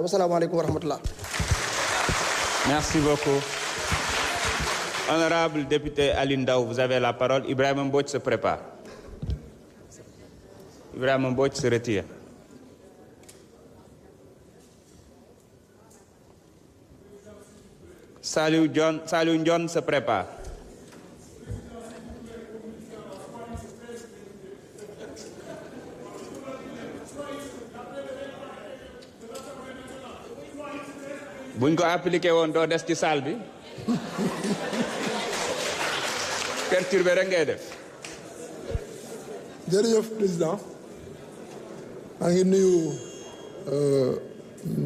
Wassalamualaikum warahmatullah. Merci beaucoup. Honorable député Aline Ndao, vous avez la parole. Ibrahim Mbodj se prépare. Ibrahim Mbodj se retire. Saliou Ndione se prépare. buñ ko appliqué woon doo des ci salle bi perturbé rek ngay def. jërëjëf président maa ngi nuyu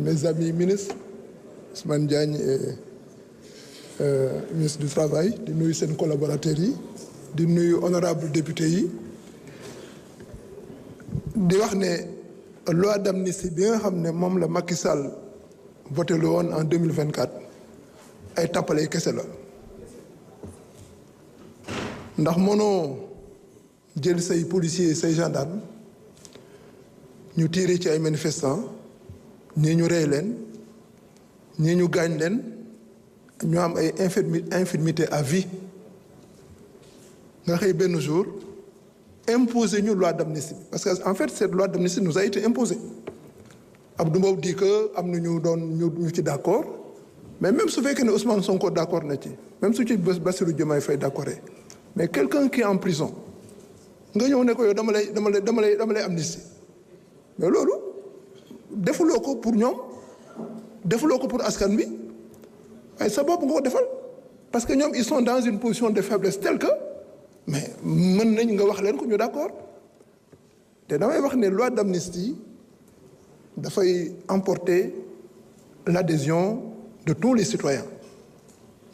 mes amis ministres Ousmane Diagne et ministre du travail di nuyu seen collaborateurs yi di nuyu honorable député yi di wax ne loi d'amnistie bi nga xam ne moom la Macky Sall voté lu woon en 2024 ay tappale kese la ndax mënoo jël say policiers say gendarmes ñu tiire ci ay manifestants ñii ñu rey leen ñii ñu gaañ leen ñu am ay infirmité à vie nga xëy benn jour imposer ñu loi d'amnistie parce que en fait cette loi d'amnistie nous a été imposée. Abdou Mbow dit que am na ñu doon ñu ci d'accord mais même su fekkee ne Ousmane Sonko d'accord na ci même su ci Bassirou Diomaye Faye d'accord mais quelqu'un qui est en prison nga ñëw ne ko yow dama lay amnistie mais loolu defuloo ko pour ñoom defuloo ko pour askan bi waaye sa bopp nga ko defal parce que ñoom ils sont dans une position de faiblesse telle que mais mën nañ nga wax leen ko ñu d'accord te damay wax ne loi d'amnistie dafay emporter l'adhésion de tous les citoyens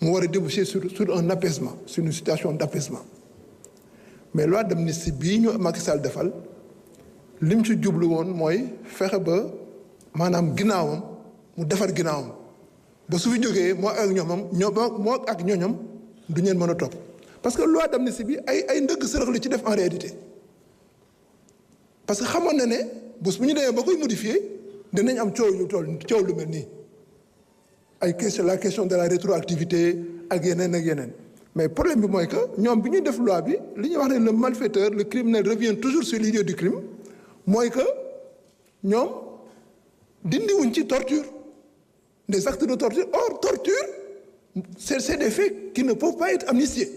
mu war a déboucher sur un apaisement sur une situation d'apaisement mais loi d'amnistie bii ñu Macky Sall defal lim ci jublu woon mooy fexe ba maanaam ginnaawam mu defar ginnaawam ba su fi jógee moo ak ñoñam du ñeen mën a topp parce que loi d'amnistie bi ay ndëgg sërëx li ci def en réalité parce que xamoon na ne bés bu ñu demee ba koy modifier dinañ am coow lu mel nii ay la question de la rétroactivité ak yeneen mais problème bi mooy que ñoom bi ñuy def loi bi li ñuy wax ne le malfaiteur le criminel revient toujours sur les lieux du crime mooy que ñoom dindiwuñ ci torture des actes de torture or torture c'est des faits qui ne peuvent pas être amnistiés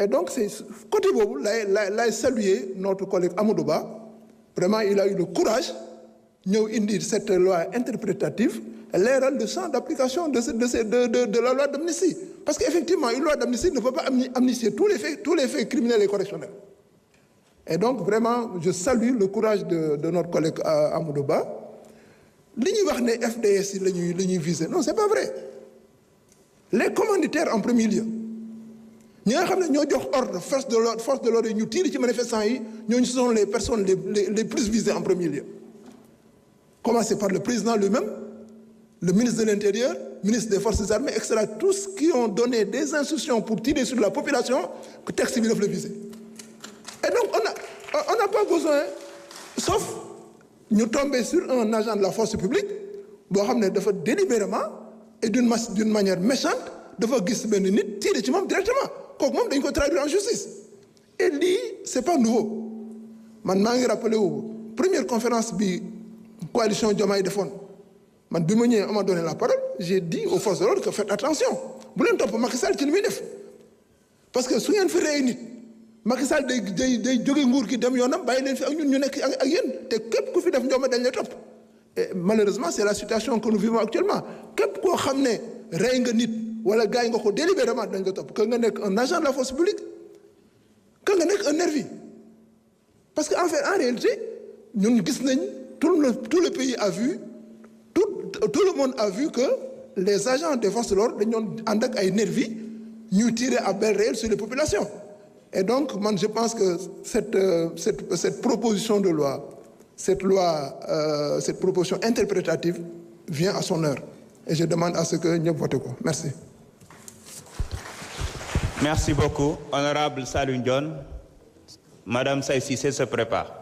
et donc c'est côté boobu lay saluer notre collègue Amadou Ba. Vraiment, il a eu le courage ñëw indi cette loi interprétative leeral le champ d'application de la loi d'amnistie parce qu'effectivement une loi d'amnistie ne peut pas amnistier tous les faits criminels et correctionnels et donc vraiment je salue le courage de notre collègue Amadou Ba li ñuy wax ne FDS yi la ñuy viser non c'est pas vrai les commanditaires en premier lieu ñi nga xam ne ñoo jox ordre force de l'ordre yi ñu tiir ci manifestants yi ñooñu ce sont les personnes les plus visées en premier lieu commencer par le président lui-même le ministre de l'Intérieur ministre des Forces armées etc tous qui ont donné des instructions pour tirer sur la population que texte bi daf la viser et donc on n'a pas besoin sauf ñu tomber sur un agent de la force publique boo xam ne dafa délibérément et d'une manière méchante dafa gis benn nit tirer ci moom directement kooku moom dañ ko traduire en justice et lii c'est pas nouveau man maa ngi rappelé wu première conférence bi coalition Diomaye defoon man bi ma ñëwee on m'a donné la parole j'ai dit aux forces de l'ordre que faites attention bu leen topp Macky Sall ci li muy def parce que su ngeen fi rey nit Macky Sall day jóge nguur gi dem yoonam bàyyi leen fi ak ñun ñu nekk ak yéen te képp ku fi def njooma dañ lay topp et malheureusement c'est la situation que nous vivons actuellement képp koo xam ne rey nga nit wala gaañ nga ko délibérément dañ nga topp que nga nekk un agent de la force publique que nga nekk un nervi parce que en fait en réalité ñun gis nañ tout le pays a vu tout le monde a vu que les agents des forces de l'ordre dañoon ànd ak ay nervi ñuy tirer à balles réelles sur les populations et donc man je pense que cette proposition de loi cette proposition interprétative vient à son heure et je demande à ce que ñëpp voté ko merci. Merci beaucoup honorable Saliou Ndione. Madame Saï Cissé se prépare.